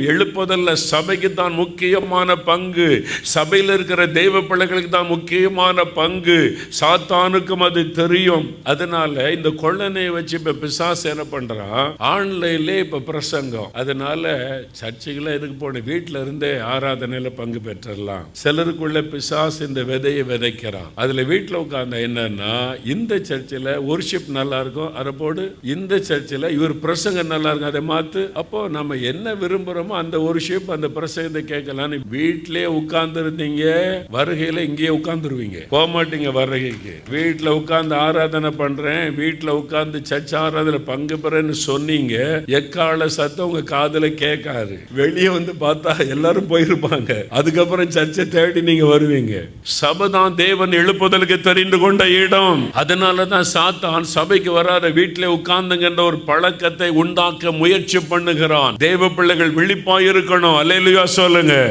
எழுப்புதல்ல சபைக்கு தான் முக்கியமான பங்கு, சபையில் இருக்கிற தெய்வ பிள்ளைகளுக்கு தான் முக்கியமான பங்கு. சாத்தானுக்கும் அது தெரியும். அதனால இந்த கொள்ளனையை வச்சு இப்ப பிசாசு என்ன பண்றான், ஆன்லைன்ல இப்ப பிரசங்கம். அதனால சர்ச்சைகளை எதுக்கு போன, வீட்டுல இருந்தே ஆராதனையில பங்கு பெற்றலாம். சிலருக்குள்ள பிசாசு இந்த விதையை விதைக்கிறான். அதுல வீட்டுல உட்கார்ந்த என்னன்னா, இந்த சர்ச்சில் ஒர்ஷிப் நல்லா இருக்கும், அதை போடு. இந்த சர்ச்சில் இவர் பிரசங்கம் நல்லா இருக்கும், அதை மாத்து. அப்போ நம்ம என்ன விரும்புறோமோ அந்த ஒர்ஷிப், அந்த பிரசங்கத்தை கேட்கலான்னு வீட்டிலே உட்கார்ந்து இருந்தீங்க, வருகையில இங்கேயே உட்கார்ந்துருவீங்க, போக மாட்டீங்க வருகைக்கு. வீட்டில் உட்கார்ந்து ஆராதனை பண்றேன், வீட்டில் உட்கார்ந்து சர்ச் ஆராதனை பங்கு பெறேன்னு சொன்னீங்க, எக்கால சத்தம் உங்க காதுல கேட்காது. வெளியே வந்து பார்த்தா எல்லாரும் போயிருப்பாங்க. அதுக்கப்புறம் சர்ச்சை தேடி நீங்க வருவீங்க. சபைதான் தேவன் எழுப்புதலுக்கு தெரிந்து கொண்ட இடம். அதனாலதான் சாத்தான் சபைக்கு வராத வீட்டிலே உட்கார்ந்துங்கிற ஒரு பழக்கத்தை உண்டாக்க முயற்சி பண்ணுகிறான். தேவ பிள்ளைகள் விழிப்பாயிருக்கணும். அல்லேலூயா சொல்லுங்க.